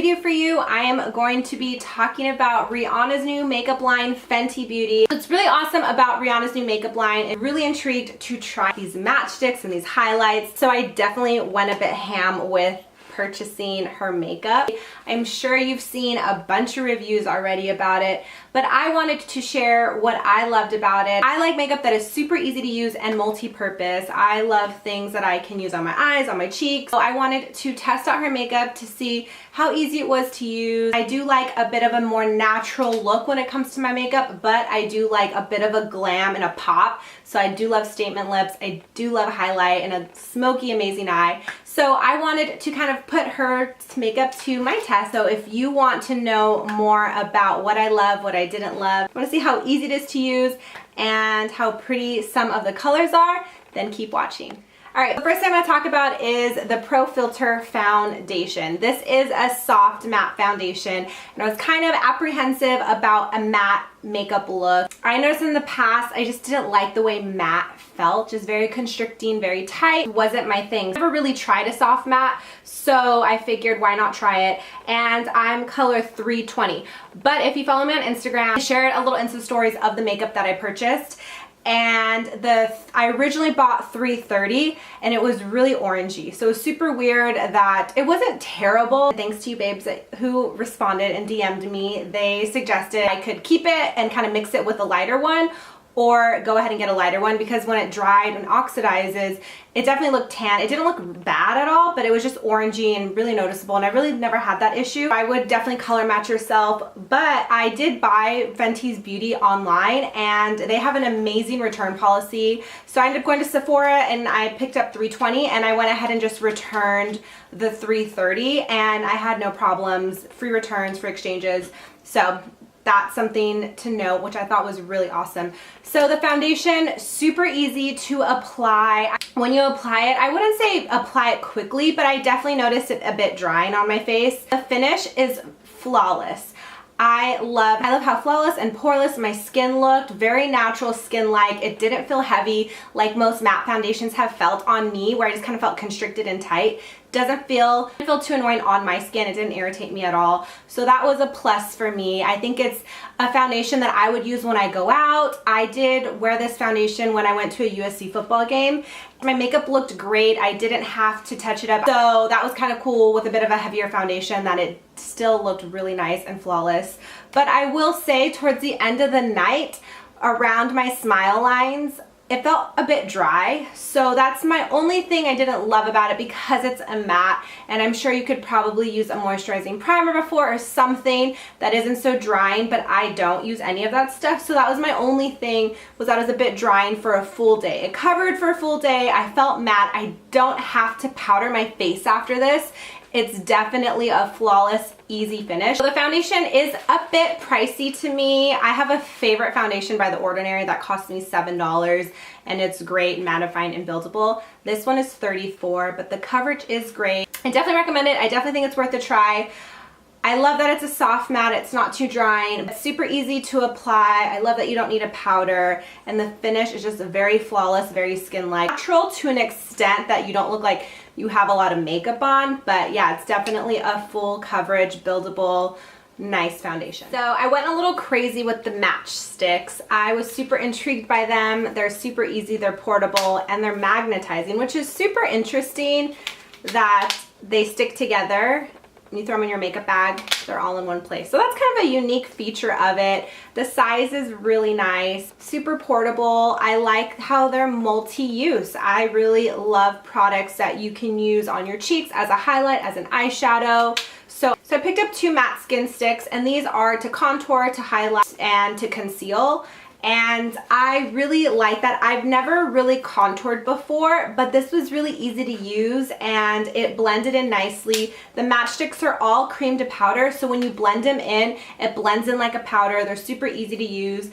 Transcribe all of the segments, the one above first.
video for you. I am going to be talking about Rihanna's new makeup line, Fenty Beauty. What's really awesome about Rihanna's new makeup line, I'm really intrigued to try these matchsticks and these highlights. So I definitely went a bit ham with purchasing her makeup. I'm sure you've seen a bunch of reviews already about it, but I wanted to share what I loved about it. I like makeup that is super easy to use and multi-purpose. I love things that I can use on my eyes, on my cheeks. So I wanted to test out her makeup to see how easy it was to use. I do like a bit of a more natural look when it comes to my makeup, but I do like a bit of a glam and a pop. So I do love statement lips. I do love a highlight and a smoky, amazing eye. So I wanted to kind of put her makeup to my test. So if you want to know more about what I love, what I didn't love, want to see how easy it is to use and how pretty some of the colors are, then keep watching. Alright, the first thing I'm going to talk about is the Pro Filter Foundation. This is a soft matte foundation, and I was kind of apprehensive about a matte makeup look. I noticed in the past I just didn't like the way matte felt, just very constricting, very tight. It wasn't my thing. I never really tried a soft matte, so I figured why not try it, and I'm color 320. But if you follow me on Instagram, I shared a little Insta stories of the makeup that I purchased. And I originally bought 330 and it was really orangey, so it was super weird that it wasn't terrible. Thanks to you babes who responded and DM'd me. They suggested I could keep it and kind of mix it with a lighter one, or go ahead and get a lighter one, because when it dried and oxidizes, it definitely looked tan. It didn't look bad at all, but it was just orangey and really noticeable, and I really never had that issue. I would definitely color match yourself, but I did buy Fenty's Beauty online and they have an amazing return policy. So I ended up going to Sephora and I picked up 320 and I went ahead and just returned the 330 and I had no problems, free returns, free exchanges. So that's something to note, which I thought was really awesome. So the foundation, super easy to apply. When you apply it, I wouldn't say apply it quickly, but I definitely noticed it a bit drying on my face. The finish is flawless. I love how flawless and poreless my skin looked. Very natural skin-like. It didn't feel heavy like most matte foundations have felt on me, where I just kind of felt constricted and tight. Doesn't feel too annoying on my skin. It didn't irritate me at all. So that was a plus for me. I think it's a foundation that I would use when I go out. I did wear this foundation when I went to a USC football game. My makeup looked great. I didn't have to touch it up. So that was kind of cool with a bit of a heavier foundation, that it still looked really nice and flawless. But I will say towards the end of the night, around my smile lines, it felt a bit dry, so that's my only thing I didn't love about it, because it's a matte, and I'm sure you could probably use a moisturizing primer before or something that isn't so drying, but I don't use any of that stuff. So that was my only thing, was that it was a bit drying for a full day. It covered for a full day. I felt matte. I don't have to powder my face after this. It's definitely a flawless, easy finish. So the foundation is a bit pricey to me. I have a favorite foundation by The Ordinary that cost me $7 and it's great, mattifying and buildable. This one is $34, but the coverage is great. I definitely recommend it. I definitely think it's worth a try. I love that it's a soft matte, it's not too drying, it's super easy to apply. I love that you don't need a powder, and the finish is just very flawless, very skin-like. Natural to an extent that you don't look like you have a lot of makeup on, but yeah, it's definitely a full coverage, buildable, nice foundation. So I went a little crazy with the matchsticks. I was super intrigued by them. They're super easy, they're portable, and they're magnetizing, which is super interesting that they stick together. You throw them in your makeup bag, they're all in one place. So that's kind of a unique feature of it. The size is really nice, super portable. I like how they're multi-use. I really love products that you can use on your cheeks as a highlight, as an eyeshadow. So I picked up 2 matte skin sticks, and these are to contour, to highlight, and to conceal. And I really like that. I've never really contoured before, but this was really easy to use and it blended in nicely. The matchsticks are all cream to powder, so when you blend them in, it blends in like a powder. They're super easy to use,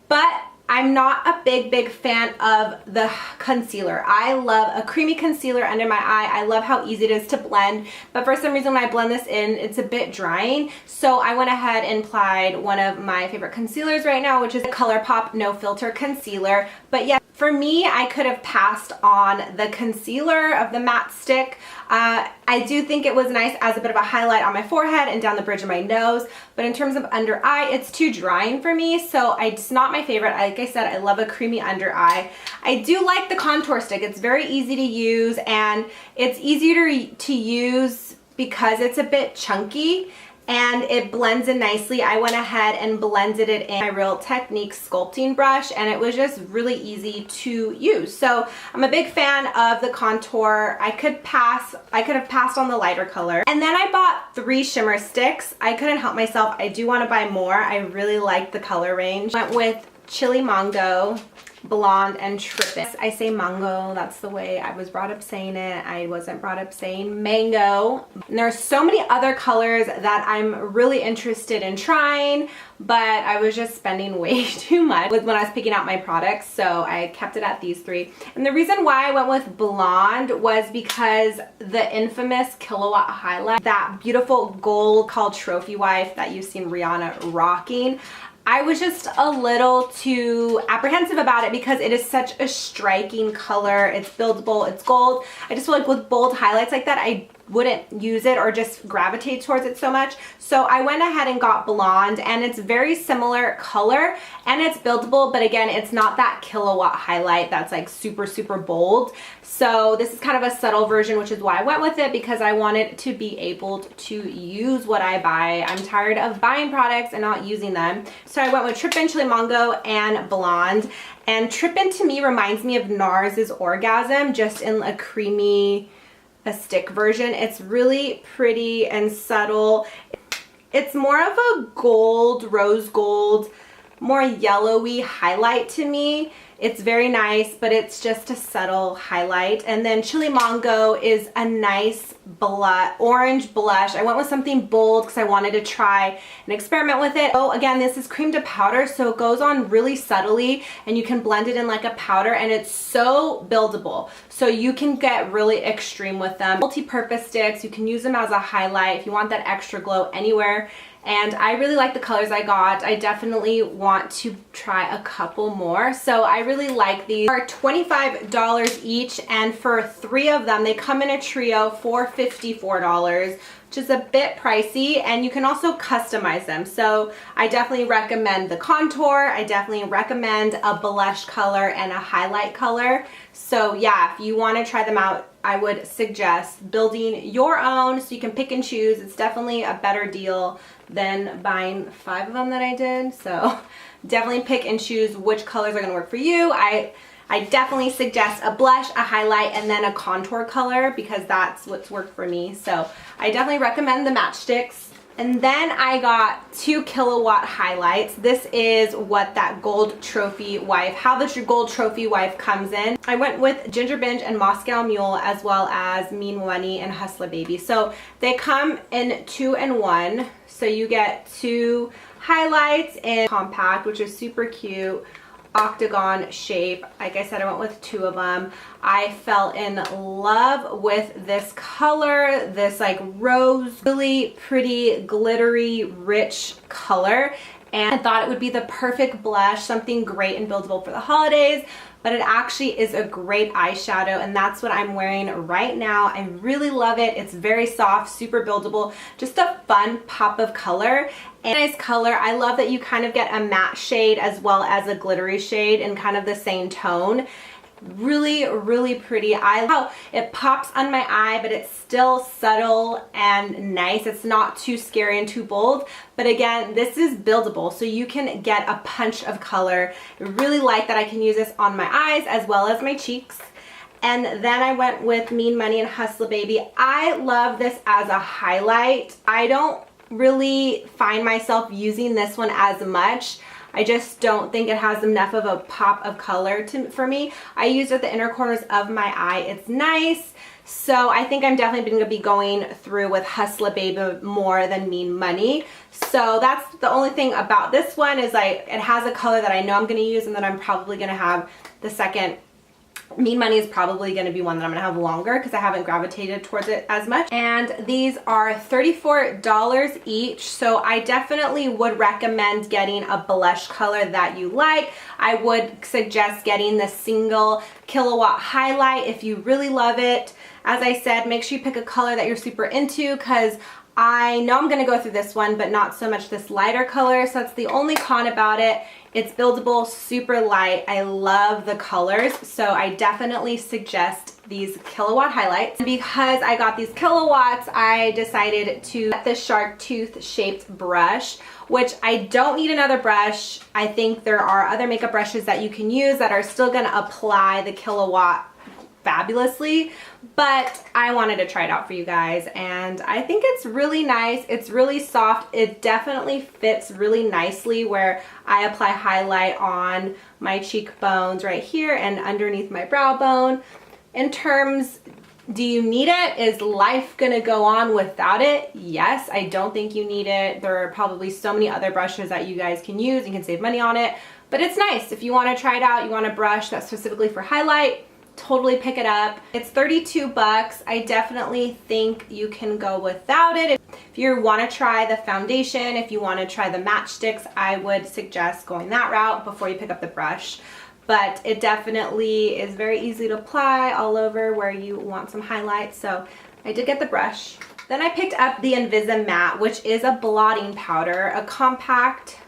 but I'm not a big fan of the concealer. I love a creamy concealer under my eye. I love how easy it is to blend, but for some reason when I blend this in, it's a bit drying. So I went ahead and applied one of my favorite concealers right now, which is the ColourPop No Filter Concealer. But yeah, For me, I could have passed on the concealer of the matte stick. I do think it was nice as a bit of a highlight on my forehead and down the bridge of my nose, but in terms of under eye, it's too drying for me, so it's not my favorite. Like I said, I love a creamy under eye. I do like the contour stick. It's very easy to use, and it's easier to use because it's a bit chunky and it blends in nicely. I went ahead and blended it in my Real Technique sculpting brush, and it was just really easy to use. So I'm a big fan of the contour. I could have passed on the lighter color. And then I bought 3 shimmer sticks. I couldn't help myself. I do want to buy more. I really like the color range. Went with Chili Mango, Blonde, and Trippin'. I say mango, that's the way I was brought up saying it. I wasn't brought up saying mango. And there's so many other colors that I'm really interested in trying, but I was just spending way too much when I was picking out my products, so I kept it at these 3. And the reason why I went with Blonde was because the infamous Killawatt highlight, that beautiful gold called Trophy Wife that you've seen Rihanna rocking, I was just a little too apprehensive about it because it is such a striking color. It's buildable, it's gold. I just feel like with bold highlights like that, I wouldn't use it or just gravitate towards it so much. So I went ahead and got Blonde, and it's very similar color and it's buildable, but again, it's not that Killawatt highlight that's like super, super bold. So this is kind of a subtle version, which is why I went with it, because I wanted to be able to use what I buy. I'm tired of buying products and not using them. So I went with Trippin', Chili Mango, and Blonde. And Trippin' to me reminds me of NARS's Orgasm, just in a creamy, a stick version. It's really pretty and subtle. It's more of a gold, rose gold, more yellowy highlight to me. It's very nice, but it's just a subtle highlight. And then Chili Mango is a nice orange blush. I went with something bold because I wanted to try and experiment with it. Oh, again, this is cream to powder, so it goes on really subtly and you can blend it in like a powder, and it's so buildable. So you can get really extreme with them. Multi-purpose sticks, you can use them as a highlight if you want that extra glow anywhere. And I really like the colors I got. I definitely want to try a couple more. So I really like these. They are $25 each, and for 3 of them, they come in a trio for $54, which is a bit pricey, and you can also customize them. So I definitely recommend the contour. I definitely recommend a blush color and a highlight color. So yeah, if you want to try them out, I would suggest building your own so you can pick and choose. It's definitely a better deal than buying 5 of them that I did. So definitely pick and choose which colors are going to work for you. I definitely suggest a blush, a highlight, and then a contour color because that's what's worked for me. So I definitely recommend the matchsticks. And then I got 2 Killawatt highlights. This is what that gold trophy wife, how the gold trophy wife comes in. I went with Ginger Binge and Moscow Mule, as well as Mean Money and Hustler Baby. So they come in 2 and 1. So you get 2 highlights in compact, which is super cute, octagon shape. Like I said, I went with 2 of them. I fell in love with this color, this like rose, really pretty, glittery, rich color. And I thought it would be the perfect blush, something great and buildable for the holidays, but it actually is a great eyeshadow, and that's what I'm wearing right now. I really love it. It's very soft, super buildable, just a fun pop of color. And nice color. I love that you kind of get a matte shade as well as a glittery shade in kind of the same tone. Really, really pretty. I love how it pops on my eye, but it's still subtle and nice. It's not too scary and too bold, but again, this is buildable, so you can get a punch of color. I really like that I can use this on my eyes as well as my cheeks. And then I went with Mean Money and Hustler Baby. I love this as a highlight. I don't really find myself using this one as much. I just don't think it has enough of a pop of color for me. I used it at the inner corners of my eye. It's nice. So I think I'm definitely going to be going through with Hustler Baby more than Mean Money. So that's the only thing about this one is it has a color that I know I'm going to use, and then I'm probably going to have the second Mean Money is probably going to be one that I'm going to have longer because I haven't gravitated towards it as much. And these are $34 each, so I definitely would recommend getting a blush color that you like. I would suggest getting the single Killawatt highlight if you really love it. As I said, make sure you pick a color that you're super into, because I know I'm going to go through this one, but not so much this lighter color, so that's the only con about it. It's buildable, super light. I love the colors, so I definitely suggest these Killawatt highlights. Because I got these Killawatts, I decided to get this shark tooth shaped brush, which I don't need another brush. I think there are other makeup brushes that you can use that are still going to apply the Killawatt fabulously, but I wanted to try it out for you guys, and I think it's really nice. It's really soft. It definitely fits really nicely where I apply highlight on my cheekbones right here and underneath my brow bone. In terms, do you need it? Is life gonna go on without it? Yes, I don't think you need it. There are probably so many other brushes that you guys can use. You can save money on it, but it's nice. If you want to try it out, you want a brush that's specifically for highlight, totally pick it up. It's 32 bucks. I definitely think you can go without it. If you want to try the foundation, if you want to try the matchsticks, I would suggest going that route before you pick up the brush. But it definitely is very easy to apply all over where you want some highlights. So I did get the brush. Then I picked up the Invisimatte, which is a blotting powder, a compact,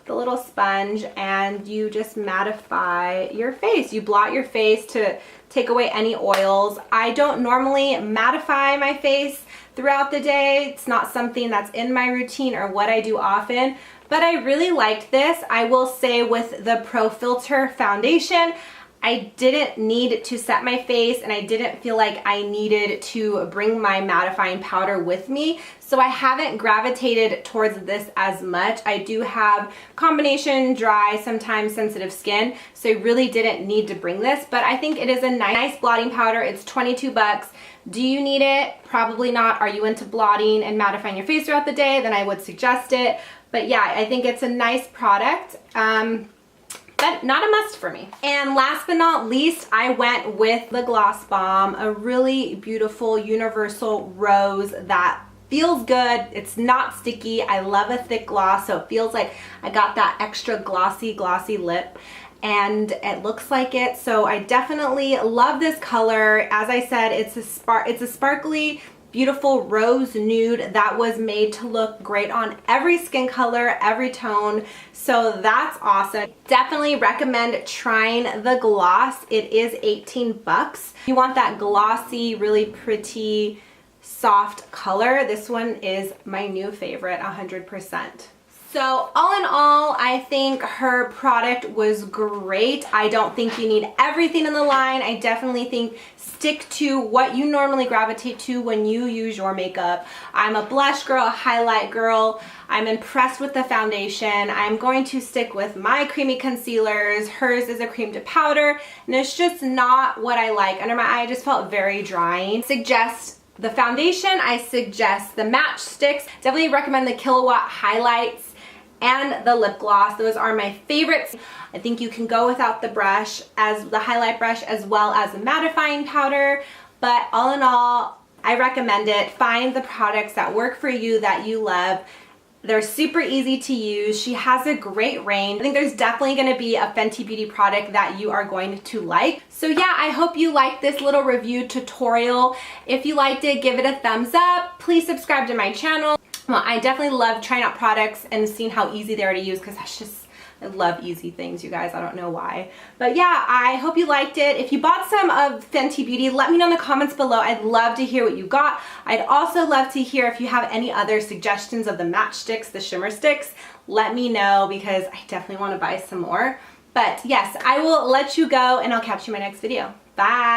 the little sponge, and you just mattify your face. You blot your face to take away any oils. I don't normally mattify my face throughout the day. It's not something that's in my routine or what I do often, but I really liked this. I will say with the Pro Filter foundation, I didn't need to set my face, and I didn't feel like I needed to bring my mattifying powder with me. So I haven't gravitated towards this as much. I do have combination dry, sometimes sensitive skin, so I really didn't need to bring this, but I think it is a nice blotting powder. It's 22 bucks. Do you need it? Probably not. Are you into blotting and mattifying your face throughout the day? Then I would suggest it. But yeah, I think it's a nice product. But not a must for me. And last but not least, I went with the Gloss Bomb, a really beautiful universal rose that feels good. It's not sticky. I love a thick gloss, so it feels like I got that extra glossy lip, and it looks like it. So I definitely love this color. As I said, it's a sparkly, beautiful rose nude that was made to look great on every skin color, every tone. So that's awesome. Definitely recommend trying the gloss. It is 18 bucks. You want that glossy, really pretty, soft color. This one is my new favorite, 100%. So all in all, I think her product was great. I don't think you need everything in the line. I definitely think stick to what you normally gravitate to when you use your makeup. I'm a blush girl, a highlight girl. I'm impressed with the foundation. I'm going to stick with my creamy concealers. Hers is a cream to powder, and it's just not what I like. Under my eye, it just felt very drying. Suggest the foundation. I suggest the matchsticks. Definitely recommend the Killawatt highlights and the lip gloss. Those are my favorites. I think you can go without the brush, as the highlight brush, as well as the mattifying powder, but all in all, I recommend it. Find the products that work for you, that you love. They're super easy to use. She has a great range. I think there's definitely going to be a Fenty Beauty product that you are going to like. So yeah, I hope you liked this little review tutorial. If you liked it, give it a thumbs up. Please subscribe to my channel. Well, I definitely love trying out products and seeing how easy they are to use, because that's just, I love easy things, you guys. I don't know why. But yeah, I hope you liked it. If you bought some of Fenty Beauty, let me know in the comments below. I'd love to hear what you got. I'd also love to hear if you have any other suggestions of the matchsticks, the shimmer sticks. Let me know, because I definitely want to buy some more. But yes, I will let you go, and I'll catch you in my next video. Bye!